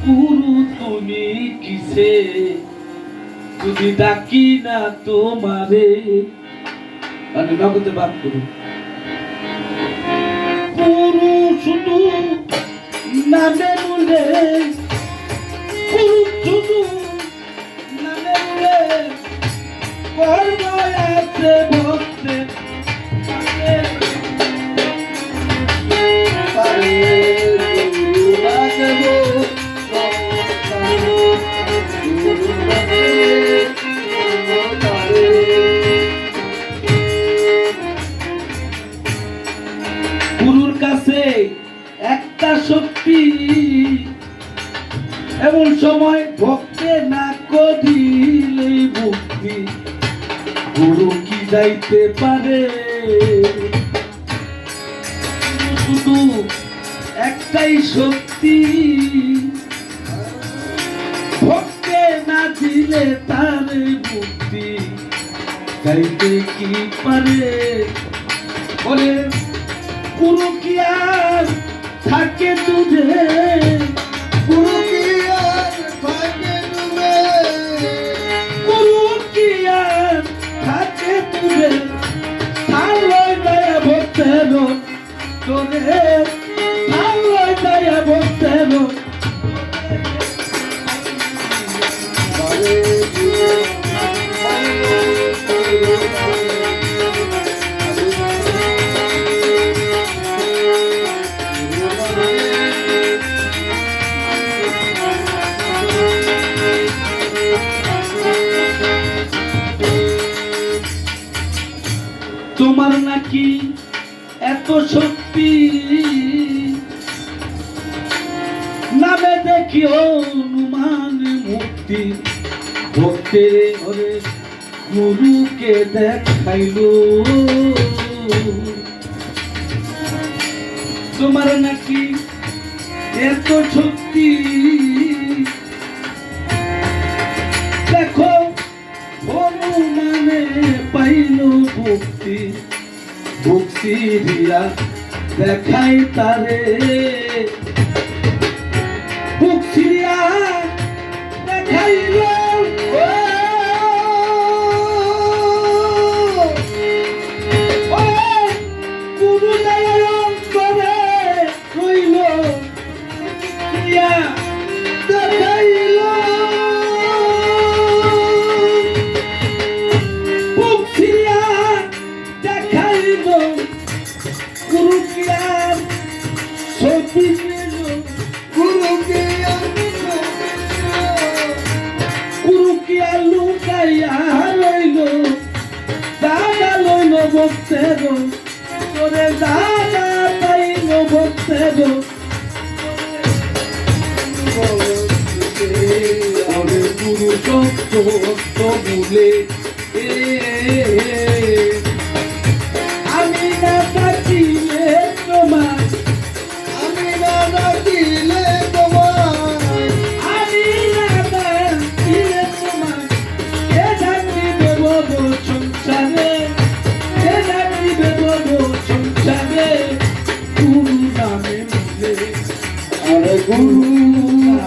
গুরু তুমি কিসে যদি ডাকি না তোমারে, মানে নগদে বাদ করুন। গুরু শুধু নামে বলে, গুরু শুধু নামে বলে, কর্ম আছে ভক্তের গুরুর কাছে একটা শক্তি, এমন সময় ভক্তে না করিলেই মুক্তি। গুরু কি যাইতে পারে, শুধু একটাই শক্তি, ভক্তে না দিলে তার মুক্তি যাইতে কি পারে। বলে গুরু কি আর থাকে তুঝে, গুরু কি আর থাকে তুঝে, গুরু কি আর থাকে তুঝে, থালোয় দয়া ভক্তের তোরে, থালোয় দয়া ভক্তের তোমার নাকি এত শক্তি, নামে দেখি অনুমান মুক্তি। ভক্তের ঘরে গুরুকে দেখাইল, তোমার নাকি এত শক্তি, দেখো অনুমানে পাইল ভক্তি। ভক্তি দিয়া দেখাই তারে, ভক্তি দিয়া দেখাইল গুরু দয়ালন করে রইল, দিয়া দেখাইল ভক্তি দিয়া দেখাইল। গুরু কি আর ছবি দিল, গুরু কি আর গুরু কি আর লুকাইয়া লইল, দাদা লইল ভক্তের তোরে, দাদা পাইল ভক্তের গুরু সত্য বলে। আমি না ডাকিলে তোমার, আমি না ডাকিলে তোমার, আমি না ডাকিলে তোমার, কে ডাকিবে বলো সংসারে, কে ডাকিবে বলো সংসারে। গুরু নামে মুলে, আরে গুরু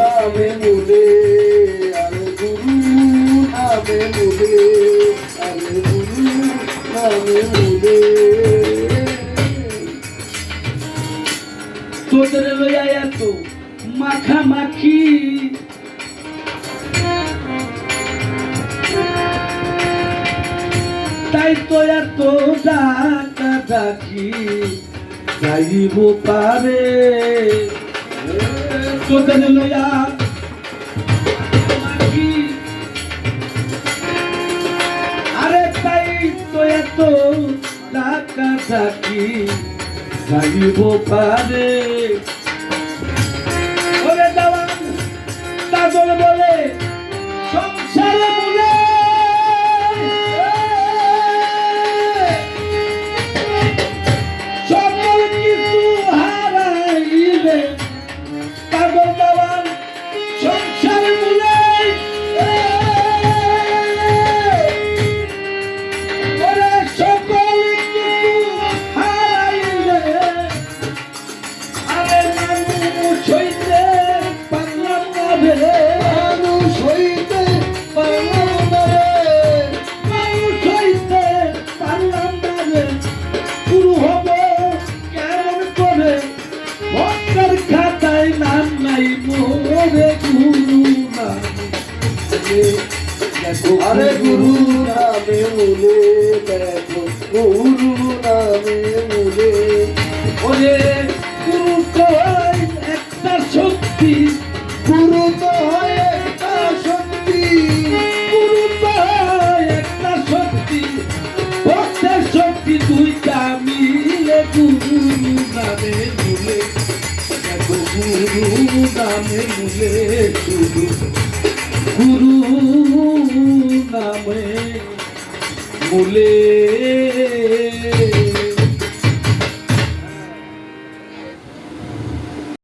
নামে মুলে, আরে গুরু নামে মুলে, আরে গুরু নামে মুলে। তোদের লইয়া এত মাখামাখি, তাই তো এত ডাকা ডাকি যাইব পারে। তোদের লইয়া মাখি, আরে তাই তো এত ডাকা ডাকি যাইব পারে। ওরে দেওয়ান তাজল বলে সংসারে বলে, সকল কিছু হারাইলে, তাজল দেওয়ান সংসারে বলে, ওরে সকল কিছু হারাইলে, আরে মানুষ হইতে মূলে দেখো আরে গুরু নামে মূলে দেখো গুরু নামে মূলে ওরে গুরু কয় একটা শক্তি গুরু তো হয় একটা শক্তি গুরু কয় একটা শক্তি ভক্তের শক্তি দুইটা মিলে গুরু নামে মূলে দেখো গুরু নামে মূলে শুধু গুরু নামে মূলে